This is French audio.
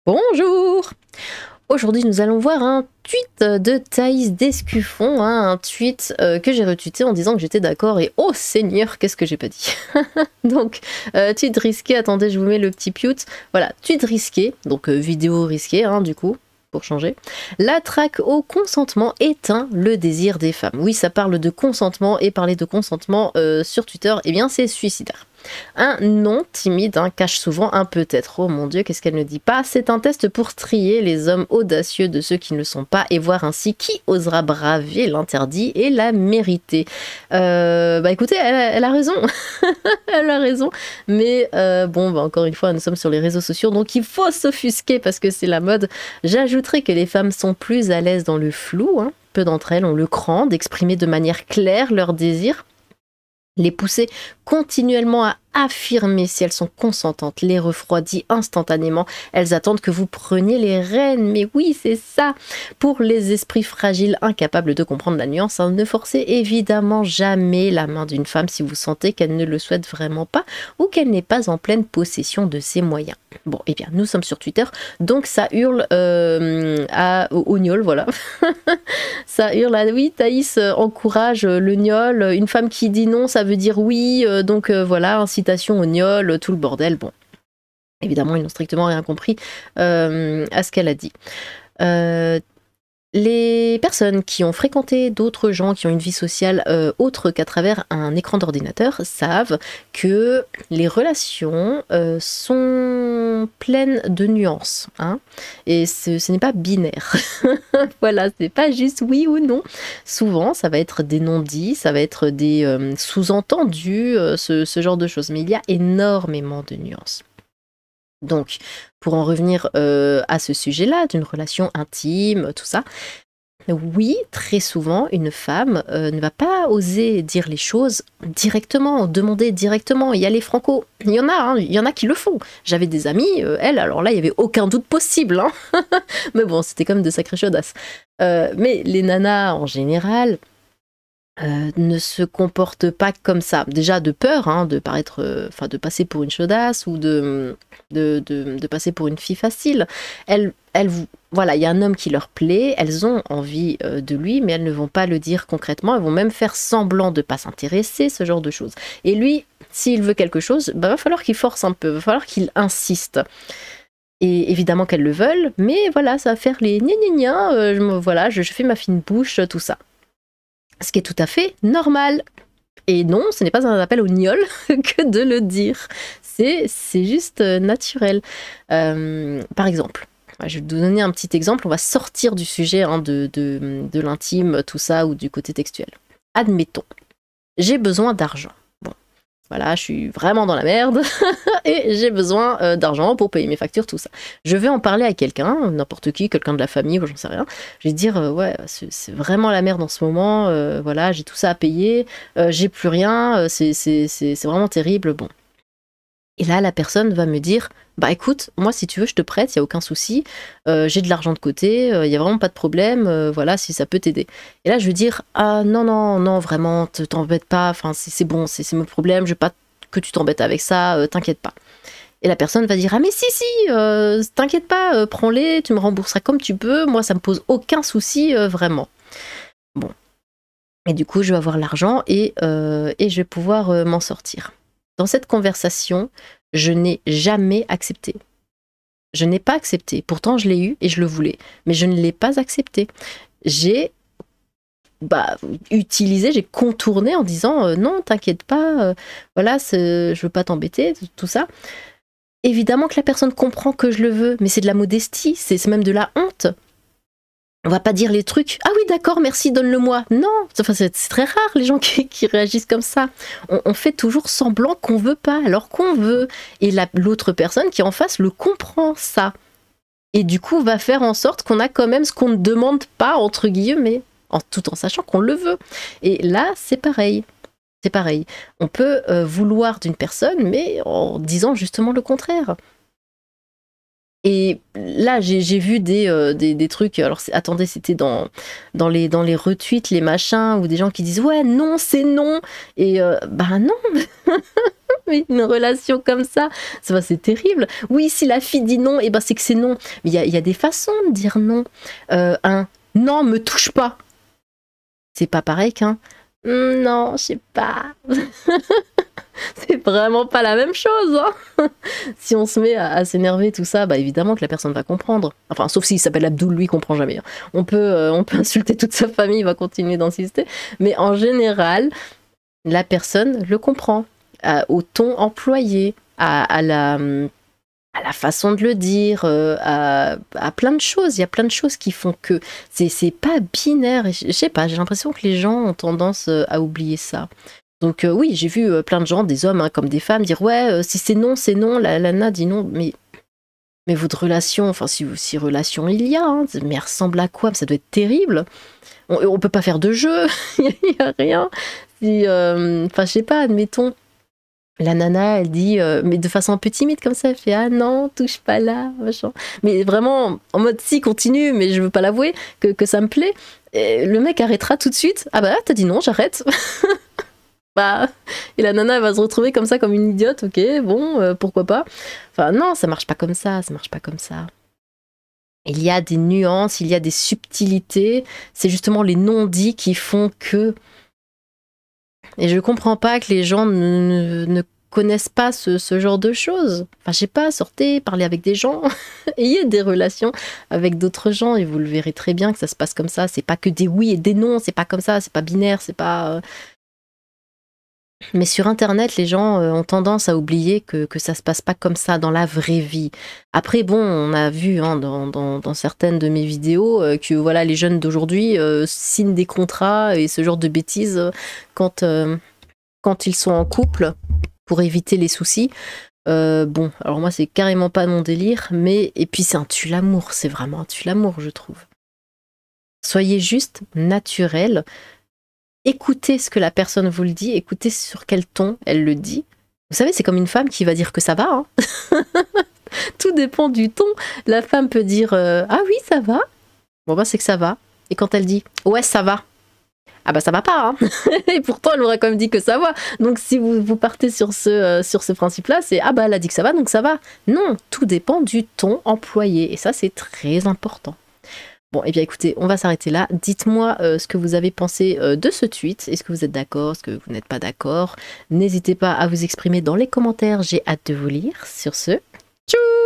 Bonjour! Aujourd'hui, nous allons voir un tweet de Thaïs Descuffon, hein, un tweet que j'ai retweeté en disant que j'étais d'accord et oh Seigneur, qu'est-ce que j'ai pas dit. Donc, tweet risqué, attendez, je vous mets le petit pute. Voilà, tweet risqué, donc vidéo risquée, hein, du coup, pour changer. La traque au consentement éteint le désir des femmes. Oui, ça parle de consentement et parler de consentement sur Twitter, eh bien c'est suicidaire. Un non timide cache souvent un peut-être. Oh mon Dieu, qu'est-ce qu'elle ne dit pas? C'est un test pour trier les hommes audacieux de ceux qui ne le sont pas et voir ainsi qui osera braver l'interdit et la mériter. Bah écoutez, elle a raison. Elle a raison. Mais bon, bah encore une fois, nous sommes sur les réseaux sociaux, donc il faut s'offusquer parce que c'est la mode. J'ajouterai que les femmes sont plus à l'aise dans le flou. Peu d'entre elles ont le cran d'exprimer de manière claire leurs désirs. Les pousser continuellement à affirmer si elles sont consentantes, les refroidit instantanément. Elles attendent que vous preniez les rênes. Mais oui, c'est ça. Pour les esprits fragiles, incapables de comprendre la nuance, ne forcez évidemment jamais la main d'une femme si vous sentez qu'elle ne le souhaite vraiment pas ou qu'elle n'est pas en pleine possession de ses moyens. Bon, eh bien, nous sommes sur Twitter, donc ça hurle au gnôle, voilà. Ça hurle à oui, Thaïs encourage le gnôle. Une femme qui dit non, ça veut dire oui. Donc voilà, incitation au gnôle, tout le bordel. Bon, évidemment, ils n'ont strictement rien compris à ce qu'elle a dit. Les personnes qui ont fréquenté d'autres gens qui ont une vie sociale autre qu'à travers un écran d'ordinateur savent que les relations sont pleines de nuances. Et ce n'est pas binaire. Voilà, c'est pas juste oui ou non. Souvent, ça va être des non-dits, ça va être des sous-entendus, ce genre de choses. Mais il y a énormément de nuances. Donc, pour en revenir à ce sujet-là, d'une relation intime, tout ça, oui, très souvent, une femme ne va pas oser dire les choses directement, demander directement. Il y a les franco, il y en a qui le font. J'avais des amies, elles, alors là, il n'y avait aucun doute possible. Mais bon, c'était comme de sacrées chaudasses. Mais les nanas, en général, ne se comportent pas comme ça. Déjà de peur de paraître, de passer pour une chaudasse ou de passer pour une fille facile. Voilà, il y a un homme qui leur plaît, elles ont envie de lui, mais elles ne vont pas le dire concrètement, elles vont même faire semblant de pas s'intéresser, ce genre de choses. Et lui, s'il veut quelque chose, va falloir qu'il force un peu, va falloir qu'il insiste. Et évidemment qu'elles le veulent, mais voilà, ça va faire les gna voilà, je fais ma fine bouche, tout ça. Ce qui est tout à fait normal. Et non, ce n'est pas un appel au gnôle que de le dire. C'est juste naturel. Par exemple, je vais vous donner un petit exemple. On va sortir du sujet de l'intime, tout ça, ou du côté textuel. Admettons, j'ai besoin d'argent. Bon, voilà, je suis vraiment dans la merde et j'ai besoin d'argent pour payer mes factures, tout ça. Je vais en parler à quelqu'un, n'importe qui, quelqu'un de la famille, ou j'en sais rien. Je vais dire, ouais, c'est vraiment la merde en ce moment, voilà, j'ai tout ça à payer, j'ai plus rien, c'est vraiment terrible, bon. Et là, la personne va me dire, bah écoute, moi si tu veux, je te prête, il n'y a aucun souci, j'ai de l'argent de côté, il n'y a vraiment pas de problème, voilà, si ça peut t'aider. Et là, je vais dire, ah non, vraiment, t'embête pas, enfin c'est bon, c'est mon problème, je veux pas que tu t'embêtes avec ça, t'inquiète pas. Et la personne va dire, ah mais si, t'inquiète pas, prends-les, tu me rembourseras comme tu peux, moi ça me pose aucun souci, vraiment. Bon. Et du coup, je vais avoir l'argent et je vais pouvoir m'en sortir. Dans cette conversation, je n'ai jamais accepté. Je n'ai pas accepté. Pourtant, je l'ai eu et je le voulais. Mais je ne l'ai pas accepté. J'ai utilisé, j'ai contourné en disant non, t'inquiète pas, voilà, je veux pas t'embêter, tout ça. Évidemment que la personne comprend que je le veux, mais c'est de la modestie, c'est même de la honte. On va pas dire les trucs, ah oui d'accord, merci, donne-le-moi. Non, enfin, c'est très rare les gens qui réagissent comme ça. On fait toujours semblant qu'on veut pas, alors qu'on veut. Et l'autre personne qui est en face le comprend ça. Et du coup va faire en sorte qu'on a quand même ce qu'on ne demande pas, entre guillemets, tout en sachant qu'on le veut. Et là, c'est pareil. C'est pareil. On peut vouloir d'une personne, mais en disant justement le contraire. Et là, j'ai vu des trucs. Alors, attendez, c'était dans les retweets, les machins, ou des gens qui disent ouais, non, c'est non. Et bah non, mais une relation comme ça, c'est terrible. Oui, si la fille dit non, et ben c'est que c'est non. Mais il y a des façons de dire non. Un non, me touche pas. C'est pas pareil qu'un non, je sais pas. C'est vraiment pas la même chose. Hein. Si on se met à s'énerver, tout ça, bah évidemment que la personne va comprendre. Enfin, sauf s'il s'appelle Abdoul, lui, il comprend jamais. Hein. On peut insulter toute sa famille, il va continuer d'insister. Mais en général, la personne le comprend. Au ton employé, à la façon de le dire, à plein de choses. Il y a plein de choses qui font que c'est pas binaire. Et je sais pas, j'ai l'impression que les gens ont tendance à oublier ça. Donc oui, j'ai vu plein de gens, des hommes hein, comme des femmes, dire ouais, si c'est non, la nana dit non, mais votre relation, enfin si relation il y a, hein, mais elle ressemble à quoi? Ça doit être terrible. On peut pas faire de jeu, il y a rien. Enfin je sais pas, admettons. La nana, elle dit, mais de façon un peu timide comme ça, elle fait ah non, touche pas là, machin. Mais vraiment en mode si, continue, mais je veux pas l'avouer que ça me plaît. Et le mec arrêtera tout de suite. Ah bah t'as dit non, j'arrête. Bah, et la nana elle va se retrouver comme ça, comme une idiote, ok, bon, pourquoi pas. Enfin non, ça marche pas comme ça, ça marche pas comme ça. Il y a des nuances, il y a des subtilités, c'est justement les non-dits qui font que... Et je comprends pas que les gens ne connaissent pas ce genre de choses. Enfin, je sais pas, sortez, parlez avec des gens, ayez des relations avec d'autres gens et vous le verrez très bien que ça se passe comme ça. C'est pas que des oui et des non, c'est pas comme ça, c'est pas binaire, c'est pas... Mais sur Internet, les gens ont tendance à oublier que ça se passe pas comme ça dans la vraie vie. Après, bon, on a vu hein, dans certaines de mes vidéos que voilà, les jeunes d'aujourd'hui signent des contrats et ce genre de bêtises quand ils sont en couple pour éviter les soucis. Bon, alors moi, c'est carrément pas mon délire, mais et puis c'est un tue-l'amour, c'est vraiment un tue-l'amour, je trouve. Soyez juste naturel. Écoutez ce que la personne vous le dit, écoutez sur quel ton elle le dit. Vous savez, c'est comme une femme qui va dire que ça va. Hein. Tout dépend du ton. La femme peut dire ah oui, ça va. Bon, bah, c'est que ça va. Et quand elle dit ouais, ça va. Ah bah ça va pas. Hein. Et pourtant, elle aurait quand même dit que ça va. Donc si vous partez sur ce principe-là, c'est ah bah elle a dit que ça va, donc ça va. Non, tout dépend du ton employé. Et ça, c'est très important. Bon, et bien écoutez, on va s'arrêter là. Dites-moi ce que vous avez pensé de ce tweet. Est-ce que vous êtes d'accord? Est-ce que vous n'êtes pas d'accord? N'hésitez pas à vous exprimer dans les commentaires. J'ai hâte de vous lire. Sur ce, tchou!